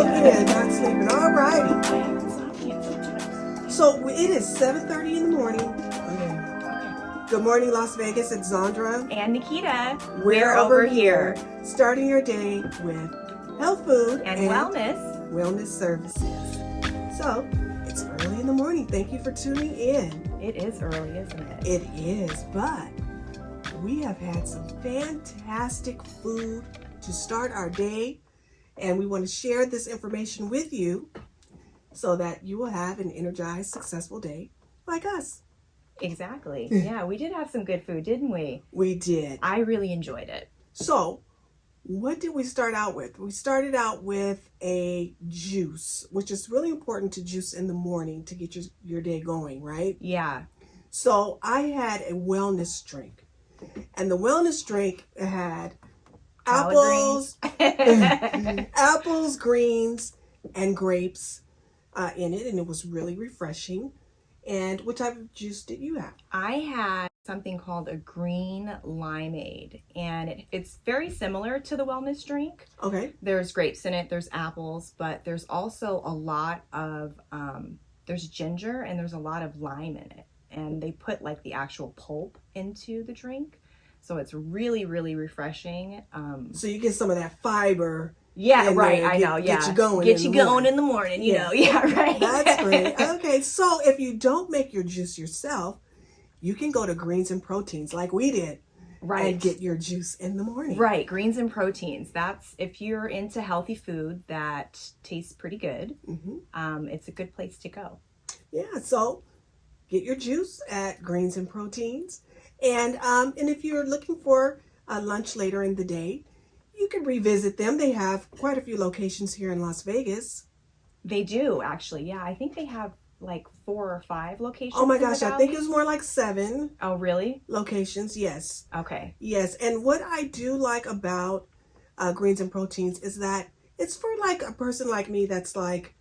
again, not sleeping. All righty. I have insomnia sometimes. So it is 7:30 in the morning. Okay. Good morning, Las Vegas. It's Zandra. And Nikita, We're over here, starting your day with health food and wellness services. So it's early in the morning. Thank you for tuning in. It is early, isn't it? It is, but we have had some fantastic food to start our day, and we want to share this information with you so that you will have an energized, successful day like us. Exactly. Yeah, we did have some good food, didn't we? We did. I really enjoyed it. So, what did we start out with? We started out with a juice, which is really important to juice in the morning to get your day going, right? Yeah. So, I had a wellness drink, and the wellness drink had apples, apples, greens, and grapes in it, and it was really refreshing. And what type of juice did you have? I had something called a green limeade, and it's very similar to the wellness drink. Okay. There's grapes in it, there's apples, but there's also a lot of, there's ginger and there's a lot of lime in it. And they put like the actual pulp into the drink. So it's really, really refreshing. So you get some of that fiber. Yeah, right. I know. Yeah. Get you going. Get you going in the morning, you know. Yeah, right. That's great. Okay. So if you don't make your juice yourself, you can go to Greens and Proteins like we did. Right. And get your juice in the morning. Right. Greens and Proteins. That's if you're into healthy food that tastes pretty good. Mm-hmm. It's a good place to go. Yeah. So get your juice at Greens and Proteins. And if you're looking for a lunch later in the day, you can revisit them. They have quite a few locations here in Las Vegas. They do, actually. Yeah, I think they have like 4 or 5 locations. Oh my gosh, I think it was more like 7. Oh, really? Locations, yes. Okay. Yes, and what I do like about Greens and Proteins is that it's for like a person like me that's like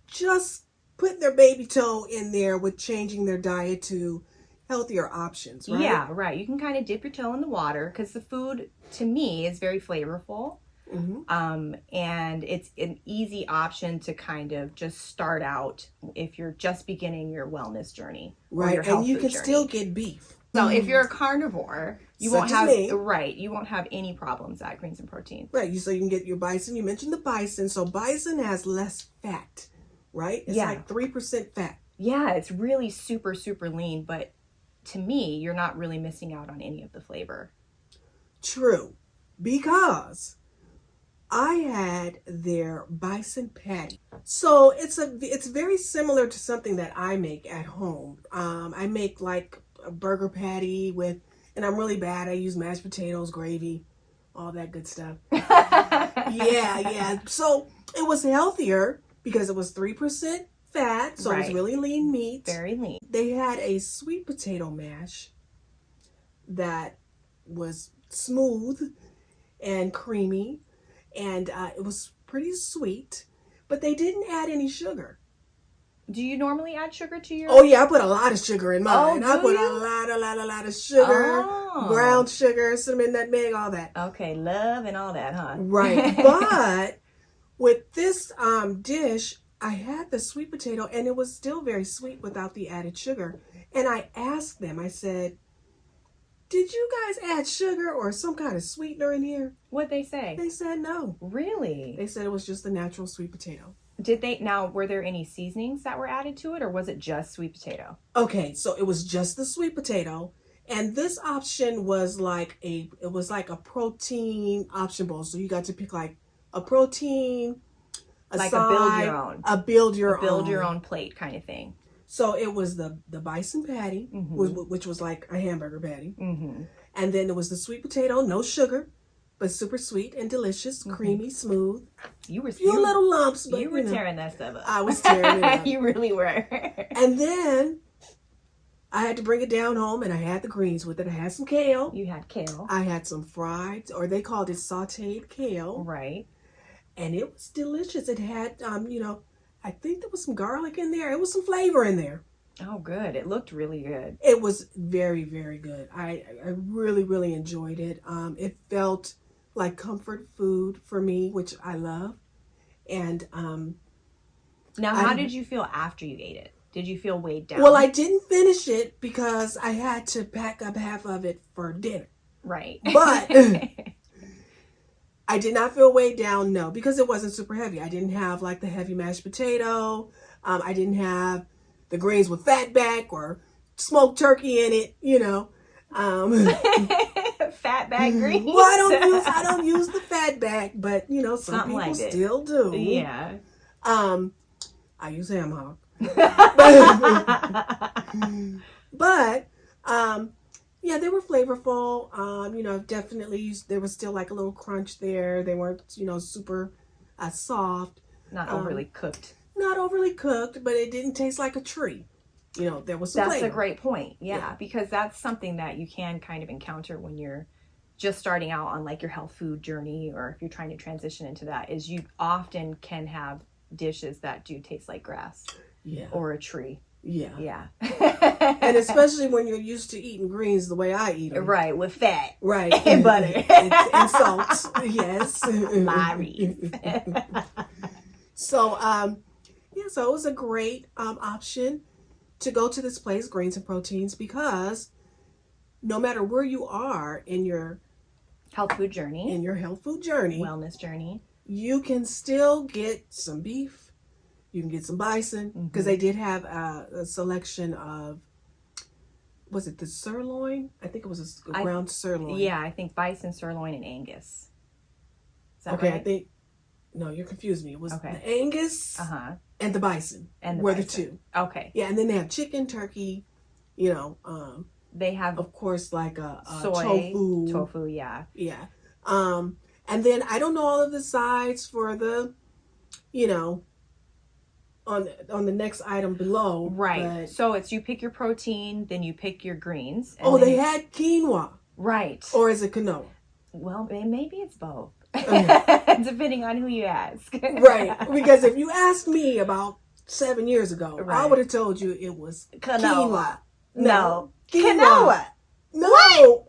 just putting their baby toe in there with changing their diet to healthier options, right? Yeah, right. You can kind of dip your toe in the water because the food to me is very flavorful. Mm-hmm. And it's an easy option to kind of just start out if you're just beginning your wellness journey. Right, your health and you food can journey. Still get beef. So if you're a carnivore, you Such won't as have me. Right, you won't have any problems at Greens and Protein. Right, so you can get your bison. You mentioned the bison. So bison has less fat, right? It's like 3% fat. Yeah, it's really super, super lean, but to me, you're not really missing out on any of the flavor. True, because I had their bison patty. So it's very similar to something that I make at home. I make like a burger patty and I'm really bad. I use mashed potatoes, gravy, all that good stuff. Yeah. So it was healthier because it was 3% fat, so it was really lean meat. Very lean. They had a sweet potato mash that was smooth and creamy, and it was pretty sweet, but they didn't add any sugar. Do you normally add sugar to your? Oh yeah, I put a lot of sugar in mine. Oh, I put a lot of sugar, brown sugar, cinnamon, nutmeg, all that. Okay, love and all that, huh? Right, but with this dish, I had the sweet potato, and it was still very sweet without the added sugar. And I asked them, I said, did you guys add sugar or some kind of sweetener in here? What'd they say? They said no. Really? They said it was just the natural sweet potato. Were there any seasonings that were added to it, or was it just sweet potato? Okay, so it was just the sweet potato. And this option was like a protein option bowl. So you got to pick like a protein, like a build your own plate kind of thing. So it was the bison patty, which was like a hamburger patty. Mm-hmm. And then it was the sweet potato, no sugar, but super sweet and delicious, creamy, smooth. Few little lumps, but you were tearing that stuff up. I was tearing it up. You really were. And then I had to bring it down home, and I had the greens with it. I had some kale. You had kale. I had some fried, or they called it sauteed kale. Right. And it was delicious. It had, I think there was some garlic in there. It was some flavor in there. Oh, good. It looked really good. It was very, very good. I really, really enjoyed it. It felt like comfort food for me, which I love. And Now, I how didn't- did you feel after you ate it? Did you feel weighed down? well, I didn't finish it because I had to pack up half of it for dinner. Right. But I did not feel weighed down, no, because it wasn't super heavy. I didn't have like the heavy mashed potato. I didn't have the greens with fat back or smoked turkey in it, you know. Fat back greens. Well, I don't use the fat back, but you know, some Something people like it. still do. Yeah. I use ham hock. But yeah, they were flavorful. You know, definitely there was still like a little crunch there. They weren't, you know, super soft. Not overly cooked. Not overly cooked, but it didn't taste like a tree. You know, there was some That's flavor. a great point. Yeah, Yeah. because that's something that you can kind of encounter when you're just starting out on like your health food journey, or if you're trying to transition into that, is you often can have dishes that do taste like grass Yeah. or a tree. Yeah. Yeah. And especially when you're used to eating greens the way I eat them. right, with fat. Right. And butter. And salt. Yes. Lotteries. So, yeah, so it was a great option to go to this place, Greens and Proteins, because no matter where you are in your Health food journey. health food journey, Wellness journey. you can still get some beef. You can get some bison because they did have a selection of, was it the sirloin? I think it was a ground sirloin. Yeah, I think bison, sirloin, and Angus. Is that Okay, right? I think, no, you're confusing me. It was Okay. the Angus Uh-huh. and the bison And the were bison. the two. Okay. Yeah, and then they have chicken, turkey, you know, They have of course, like a soy, tofu. yeah. Yeah. And then I don't know all of the sides for the, you know, on the next item below. Right. but- So it's you pick your protein, then you pick your greens. And oh, then they had quinoa. right. Or is it quinoa? Well, maybe it's both, Okay. depending on who you ask. Right. Because if you asked me about 7 years ago, I Right. would have told you it was Quinoa. quinoa. No. Quinoa. No.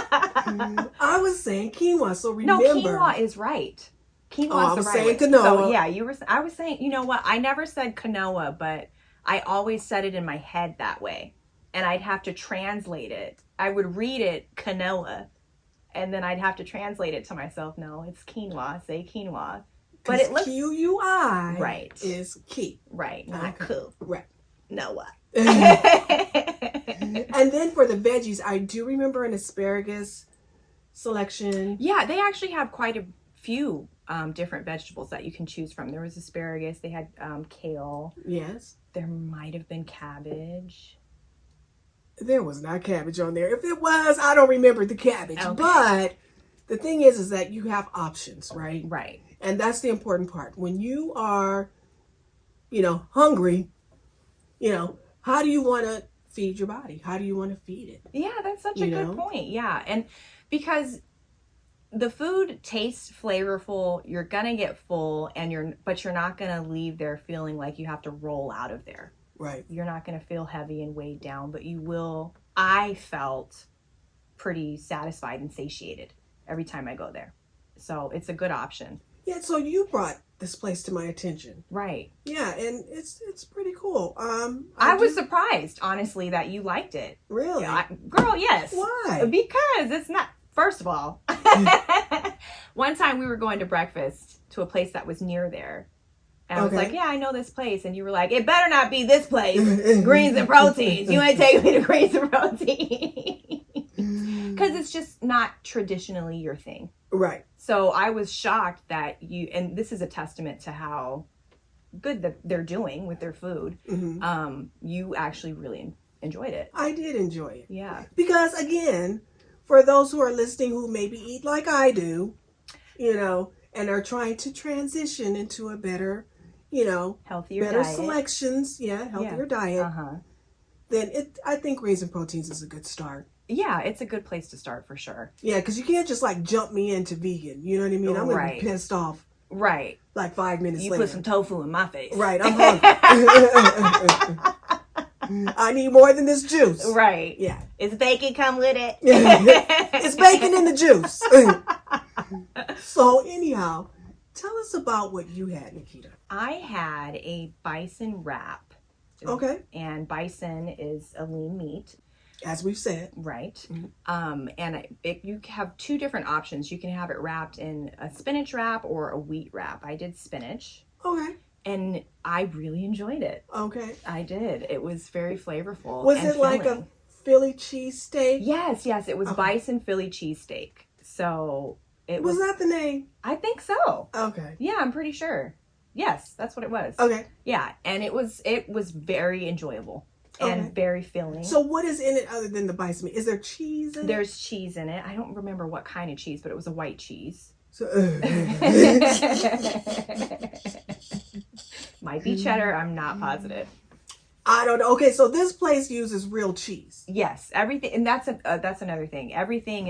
I was saying quinoa, so No, remember. quinoa is right. Quinoa Oh, I is was the right saying way. quinoa. So yeah, I was saying, you know what? I never said quinoa, but I always said it in my head that way. And I'd have to translate it. I would read it quinoa, and then I'd have to translate it to myself. No, it's quinoa. Say quinoa. But it looks QUI right. is key. Right, not Okay. cool. Right. Noah. And then for the veggies, I do remember an asparagus selection. Yeah, they actually have quite a few different vegetables that you can choose from. There was asparagus. They had kale. Yes. There might have been cabbage. There was not cabbage on there. If it was, I don't remember the cabbage. Okay. But the thing is that you have options, right? Right. And that's the important part. When you are, you know, hungry, you know, how do you want to feed your body? How do you want to feed it? Yeah, that's such a You good know? point. Yeah. And because the food tastes flavorful, you're going to get full but you're not going to leave there feeling like you have to roll out of there. Right. You're not going to feel heavy and weighed down, but you will. I felt pretty satisfied and satiated every time I go there. So it's a good option. Yeah, so you brought this place to my attention. Right. Yeah, and it's pretty cool. I was do- surprised, honestly, that you liked it. really. Girl, yes. Why? Because it's not, first of all, one time we were going to breakfast to a place that was near there. And I was Okay. like, yeah, I know this place. And you were like, it better not be this place. Greens and Proteins. You ain't taking me to Greens and Proteins. Because it's just not traditionally your thing. Right. So I was shocked that and this is a testament to how good that they're doing with their food. Hmm. You actually really enjoyed it. I did enjoy it. Yeah. Because again, for those who are listening who maybe eat like I do, you know, and are trying to transition into a better, you know, Healthier better diet. selections, healthier diet, Uh-huh. then I think Greens and Proteins is a good start. Yeah, it's a good place to start for sure. Yeah, because you can't just like jump me into vegan. You know what I mean? I'm gonna Right. be pissed off Right. like 5 minutes You later. put some tofu in my face. Right, I'm hungry. I need more than this juice. Right. Yeah. Is bacon come with it? It's bacon in the juice. So anyhow, Tell us about what you had, Nikita. I had a bison wrap. Okay. And bison is a lean meat. As we've said. Right. Mm-hmm. And you have two different options. You can have it wrapped in a spinach wrap or a wheat wrap. I did spinach. Okay. And I really enjoyed it. Okay. I did. It was very flavorful. Was and it like filling. a Philly cheesesteak? Yes. It was Okay. bison Philly cheesesteak. So it Was that the name? I think so. Okay. Yeah, I'm pretty sure. Yes, that's what it was. Okay. Yeah, and it was very enjoyable and Okay. very filling. So what is in it other than the bison meat? Is there cheese in it? There's cheese in it. I don't remember what kind of cheese, but it was a white cheese. So, Might be cheddar. I'm not positive. I don't know. Okay, so this place uses real cheese. Yes, everything, and that's another thing. Everything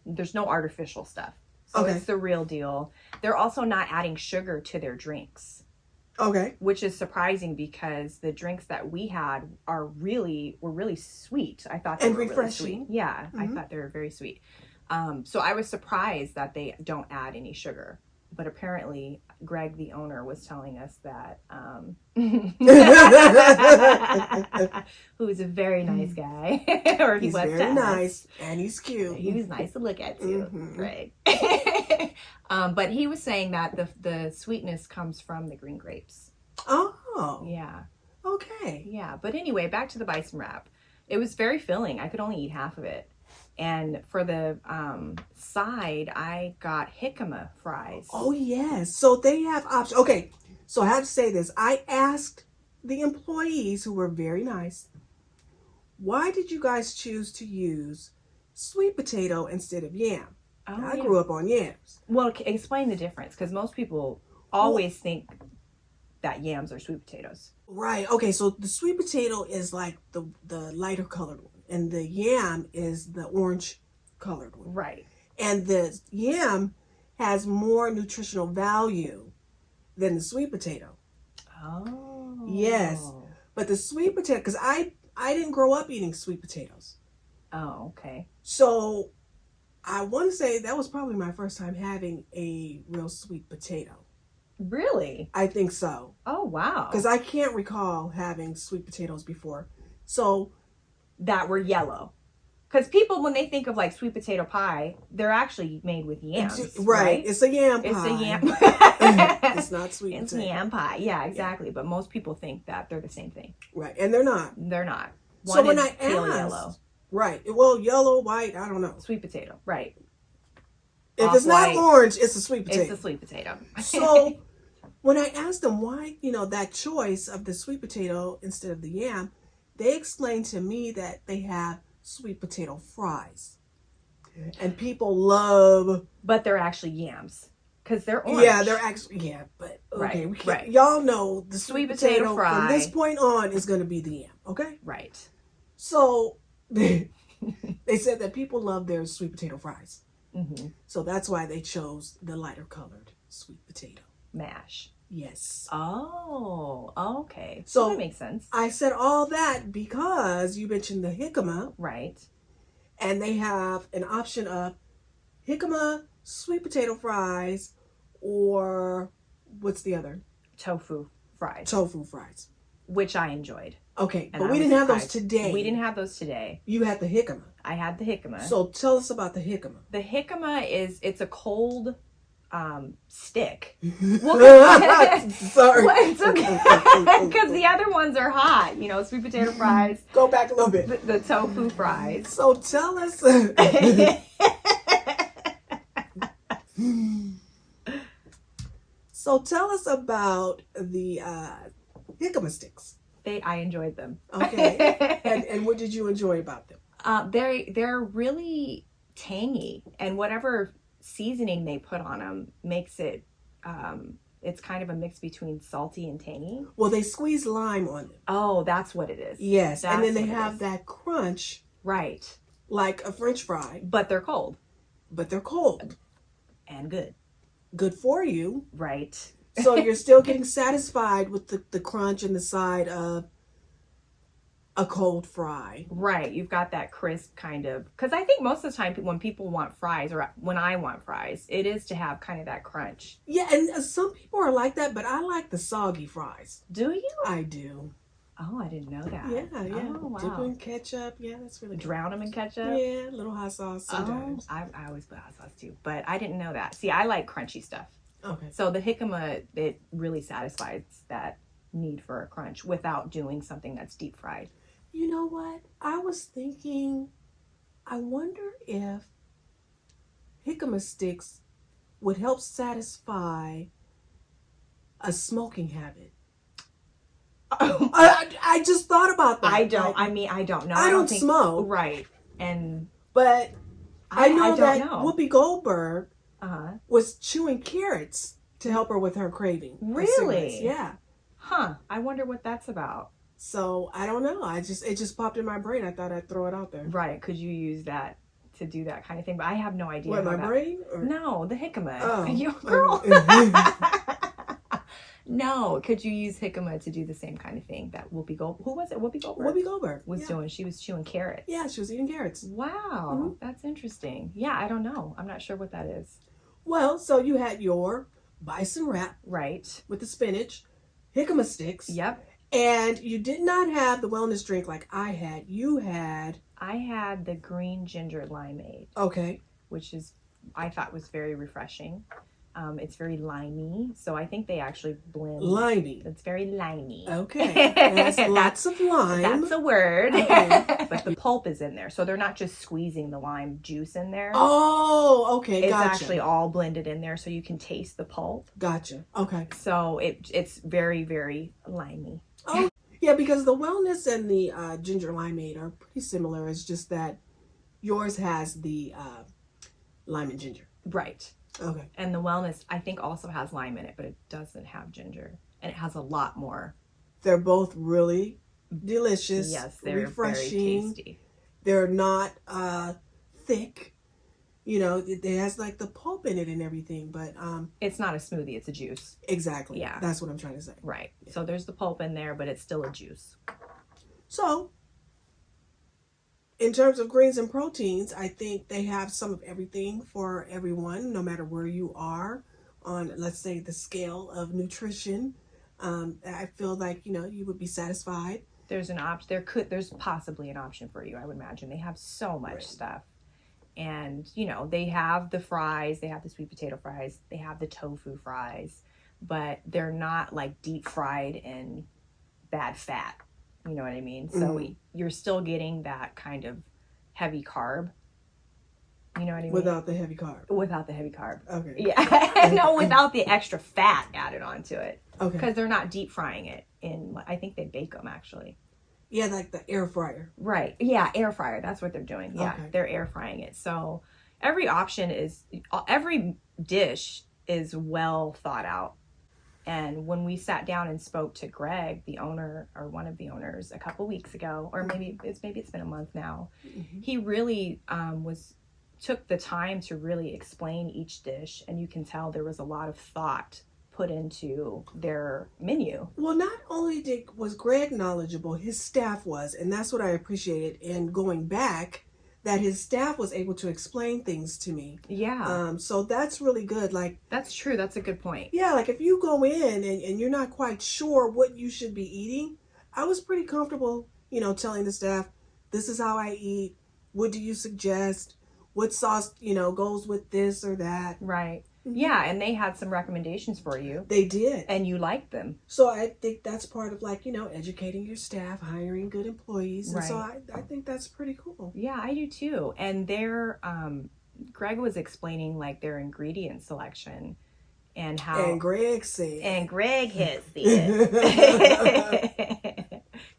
there's no artificial stuff. So Okay. it's the real deal. They're also not adding sugar to their drinks, Okay. which is surprising because the drinks that we had were really sweet. I thought they And were really refreshing. sweet. Yeah, I Mhm. thought they were very sweet. So I was surprised that they don't add any sugar. But apparently, Greg, the owner, was telling us that, who is a very nice guy, or he He's was very to us. nice and he's cute. He was nice to look at too, Mhm. Greg. But he was saying that the sweetness comes from the green grapes. Oh, Yeah, okay. yeah. But anyway, back to the bison wrap. It was very filling. I could only eat half of it. And for the side, I got jicama fries. Oh, yes. So they have options. Okay, so I have to say this. I asked the employees, who were very nice, why did you guys choose to use sweet potato instead of yam? Oh, I yeah. grew up on yams. Well, explain the difference, because most people always think that yams are sweet potatoes. Right. Okay, so the sweet potato is like the lighter colored one, and the yam is the orange colored one. Right. And the yam has more nutritional value than the sweet potato. Oh. Yes. But the sweet potato, because I didn't grow up eating sweet potatoes. Oh, okay. So I want to say that was probably my first time having a real sweet potato. Really? I think so. Oh, wow. Because I can't recall having sweet potatoes before. So, that were yellow. Because people, when they think of like sweet potato pie, they're actually made with yams. right. It's a yam pie. It's a yam. It's not sweet It's potato. yam pie. Yeah, exactly. But most people think that they're the same thing. Right. And they're not. They're not. So One when is I pale asked, yellow. right. Well, yellow, white, I don't know. Sweet potato. Right. If it's not Off-white, orange, it's a sweet potato. It's a sweet potato. So when I asked them why, that choice of the sweet potato instead of the yam, they explained to me that they have sweet potato fries. And people love. But they're actually yams. Because they're orange. Yeah, they're actually, but okay. Right, We can't, right. Y'all know the Sweet sweet potato potato fry. from this point on is going to be the yam, okay? Right. So they said that people love their sweet potato fries. Mm-hmm. So that's why they chose the lighter colored sweet potato. Mash. Yes. Oh, okay. So that makes sense. I said all that because you mentioned the jicama, Right. and they have an option of jicama, sweet potato fries, or what's the other? Tofu fries. Tofu fries. Which I enjoyed. Okay, And but I we was didn't have those surprised. today. We didn't have those today. You had the jicama. I had the jicama. So tell us about the jicama. The jicama it's a cold stick. Sorry. Well, it's okay. Because the other ones are hot. Sweet potato fries, Go back a little bit. the tofu fries. So tell us. So tell us about the jicama sticks. I enjoyed them. Okay. And what did you enjoy about them? They're really tangy, and whatever seasoning they put on them makes it. It's kind of a mix between salty and tangy. Well, they squeeze lime on them. Oh, that's what it is. Yes, and then That's they what it have is. that crunch Right, like a French fry, but they're cold but they're cold. and good. Good for you. Right. So you're still getting satisfied with the crunch and the side of a cold fry. Right. You've got that crisp kind of, because I think most of the time when people want fries, or when I want fries, it is to have kind of that crunch. Yeah, and some people are like that, but I like the soggy fries. Do you? I do. Oh, I didn't know that. Yeah. Oh, wow. Dip in ketchup. Yeah, that's really good. Drown them in ketchup? Yeah, a little hot sauce sometimes. I always put hot sauce too, but I didn't know that. See, I like crunchy stuff. Okay. So the jicama, it really satisfies that need for a crunch without doing something that's deep fried. You know what? I was thinking, I wonder if jicama sticks would help satisfy a smoking habit. I just thought about that. I don't know. I don't smoke. Right. And but I know don't that know. Whoopi Goldberg Uh-huh. was chewing carrots to help her with her craving. for Really? cigarettes. Yeah. Huh. I wonder what that's about. So I don't know. It just popped in my brain. I thought I'd throw it out there. Right. Could you use that to do that kind of thing? But I have no idea. What, how my that... brain? Or... No, the jicama. Oh. Yo, girl. No, could you use jicama to do the same kind of thing that Whoopi Goldberg? Who was it? Whoopi Goldberg. Whoopi Goldberg Was doing. She was chewing carrots. Yeah, she was eating carrots. Wow, that's interesting. Yeah, I don't know. I'm not sure what that is. Well, so you had your bison wrap Right. with the spinach, jicama sticks. Yep. And you did not have the wellness drink like I had. You had... I had the green ginger limeade. Okay. Which is, I thought was very refreshing. It's very limey, so I think they actually blend. Limey. It's very limey. Okay. That's lots of lime. That's a word. Okay. But the pulp is in there, so they're not just squeezing the lime juice in there. Oh, okay. It's Gotcha. actually all blended in there, so you can taste the pulp. Gotcha. Okay. So it's very, very limey. Oh, yeah, because the wellness and the ginger limeade are pretty similar. It's just that yours has the lime and ginger. Right. Okay. And the wellness, I think, also has lime in it, but it doesn't have ginger. And it has a lot more. They're both really delicious. Yes, they're refreshing. very tasty. They're not thick. You know, it has like the pulp in it and everything, but it's not a smoothie, it's a juice. Exactly. Yeah. That's what I'm trying to say. Right. Yeah. So there's the pulp in there, but it's still a juice. So, in terms of greens and proteins, I think they have some of everything for everyone, no matter where you are on, let's say, the scale of nutrition. I feel like, you would be satisfied. There's an option. There's possibly an option for you, I would imagine. They have so much stuff. And, they have the fries, they have the sweet potato fries, they have the tofu fries, but they're not like deep fried in bad fat. You know what I mean? So you're still getting that kind of heavy carb. You know what I mean? Without the heavy carb. Without the heavy carb. Okay. Yeah. No, without the extra fat added onto it. Okay. Because they're not deep frying it I think they bake them actually. Yeah, like the air fryer. Right. Yeah, air fryer. That's what they're doing. Yeah, okay. They're air frying it. So every dish is well thought out. And when we sat down and spoke to Greg, the owner or one of the owners, a couple weeks ago, or maybe it's been a month now, he really took the time to really explain each dish, and you can tell there was a lot of thought put into their menu. Well, not only was Greg knowledgeable, his staff was, and that's what I appreciated in going back, that his staff was able to explain things to me. Yeah. So that's really good. Like, that's true. That's a good point. Yeah, like if you go in and you're not quite sure what you should be eating, I was pretty comfortable, telling the staff, this is how I eat. What do you suggest? What sauce, goes with this or that? Right. Yeah, and they had some recommendations for you. They did. And you liked them. So I think that's part of educating your staff, hiring good employees. And so I think that's pretty cool. Yeah, I do too. And Greg was explaining their ingredient selection and how. And Greg said. And Greg has said.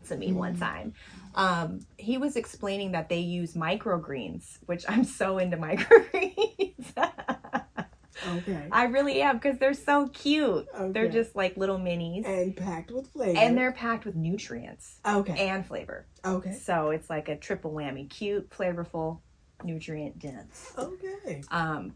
To me one time. He was explaining that they use microgreens, which I'm so into microgreens. Okay. I really am, because they're so cute. Okay. They're just like little minis. And packed with flavor. And they're packed with nutrients. Okay. And flavor. Okay. So it's like a triple whammy. Cute, flavorful, nutrient dense. Okay.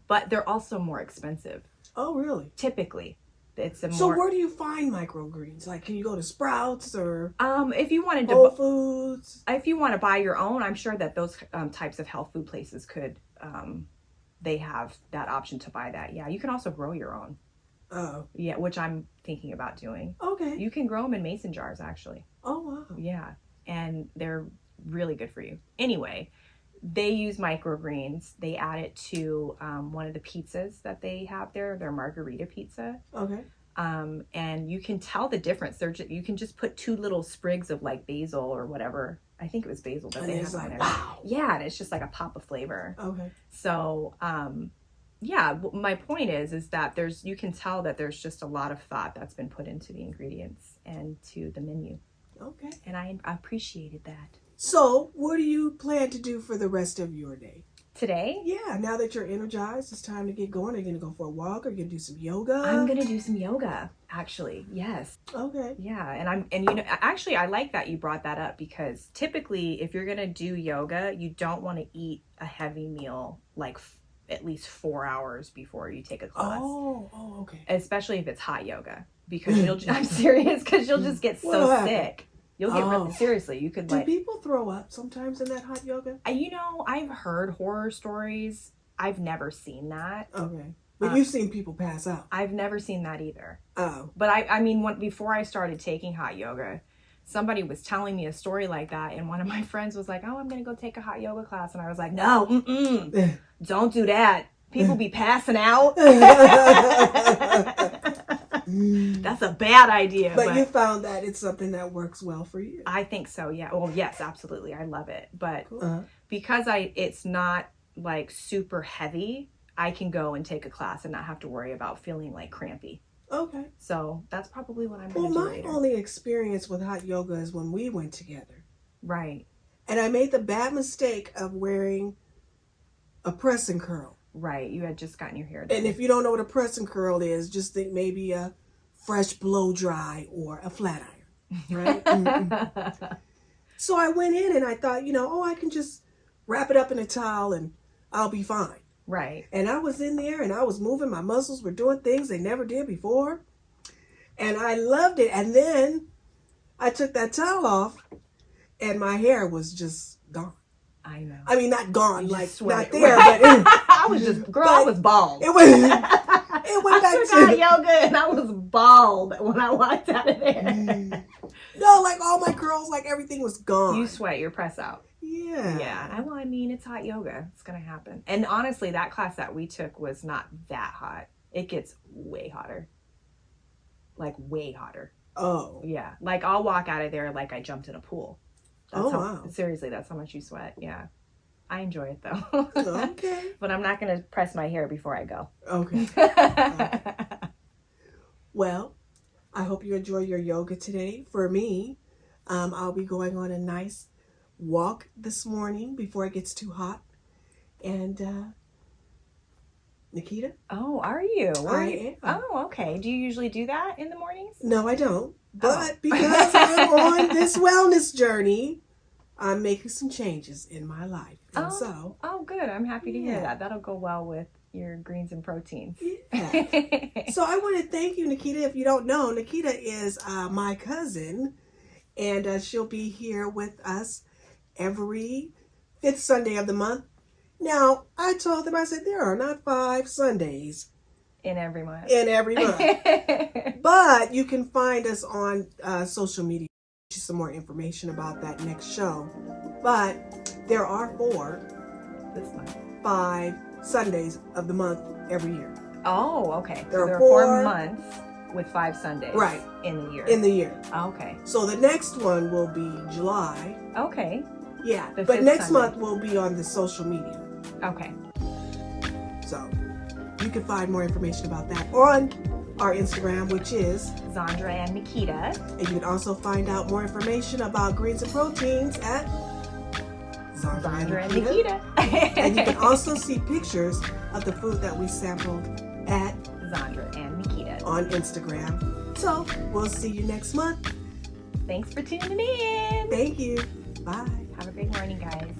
But they're also more expensive. Oh, really? Typically. It's a So more. where do you find microgreens? Like, can you go to Sprouts or If you wanted Whole to, Foods? if you want to buy your own, I'm sure that those types of health food places could. They have that option to buy that. Yeah, you can also grow your own. Oh, Yeah, which I'm thinking about doing. okay. You can grow them in mason jars, actually. Oh, wow. Yeah, and they're really good for you. Anyway, they use microgreens. They add it to one of the pizzas that they have there, their margarita pizza. Okay. And you can tell the difference. You can just put 2 little sprigs of like basil or whatever. I think it was basil that And they it's have on like, there. wow. Yeah, and it's just like a pop of flavor. Okay. So, yeah, my point is that you can tell that there's just a lot of thought that's been put into the ingredients and to the menu. Okay. And I appreciated that. So, what do you plan to do for the rest of your day? Today, Yeah, now that you're energized, it's time to get going. Are you going to go for a walk? Or are you going to do some yoga? I'm going to do some yoga, actually. Yes. Okay. Yeah, and actually I like that you brought that up, because typically if you're going to do yoga, you don't want to eat a heavy meal like at least 4 hours before you take a class. Oh, okay. Especially if it's hot yoga, because I'm serious, because you'll just get so What'll happen? sick. You'll get really, seriously, you could Do like, people throw up sometimes in that hot yoga? I've heard horror stories. I've never seen that. Okay. But you've seen people pass out. I've never seen that either. Oh. But before I started taking hot yoga, somebody was telling me a story like that, and one of my friends was like, "Oh, I'm gonna go take a hot yoga class," and I was like, "No, don't do that. People be passing out. That's a bad idea." But you found that it's something that works well for you. I think so. Yeah. Well, yes, absolutely. I love it. But Cool. because it's not like super heavy, I can go and take a class and not have to worry about feeling like crampy. Okay. So that's probably what I'm Well, going to do my later. only experience with hot yoga is when we went together. Right. And I made the bad mistake of wearing a press and curl. Right. You had just gotten your hair done. And if you don't know what a press and curl is, just think maybe a fresh blow dry or a flat iron. Right? Mm-mm. So I went in and I thought, I can just wrap it up in a towel and I'll be fine. Right. And I was in there and I was moving. My muscles were doing things they never did before. And I loved it. And then I took that towel off and my hair was just gone. I know. I mean, not gone, like sweat not it. there, but I was just, girl, I was bald. it went back I took out yoga and I was bald when I walked out of there. No, like all my curls, like everything was gone. You sweat your press out. Yeah. Yeah. Well, I mean, it's hot yoga. It's going to happen. And honestly, that class that we took was not that hot. It gets way hotter. Like way hotter. Oh. Yeah. Like I'll walk out of there like I jumped in a pool. Wow. Seriously, that's how much you sweat. Yeah. I enjoy it though. Okay. But I'm not going to press my hair before I go. Okay. Well, I hope you enjoy your yoga today. For me, I'll be going on a nice walk this morning before it gets too hot. And Nikita? Oh, are you? I am. Oh, okay. Do you usually do that in the mornings? No, I don't. But because I'm on this wellness journey, I'm making some changes in my life. And so. Oh, good. I'm happy to hear Yeah. that. That'll go well with your greens and proteins. Yeah. So I want to thank you, Nikita. If you don't know, Nikita is my cousin, and she'll be here with us every 5th Sunday of the month. Now, I told them, I said, there are not 5 Sundays In every month. in every month. But you can find us on social media. Some more information about that next show. But there are 4, This month. 5 Sundays of the month every year. Oh, okay. There So are there are 4 4 months with 5 Sundays. Right. In the year. In the year. Okay. So the next one will be July. Okay. Yeah. The But 5th next Sunday. month will be on the social media. Okay. So you can find more information about that on our Instagram, which is, Zandra and Nikita. and you can also find out more information about greens and proteins at Zandra and Nikita. And you can also see pictures of the food that we sampled at Zandra and Nikita. on Instagram. So we'll see you next month. Thanks for tuning in. Thank you. Bye. Have a great morning, guys.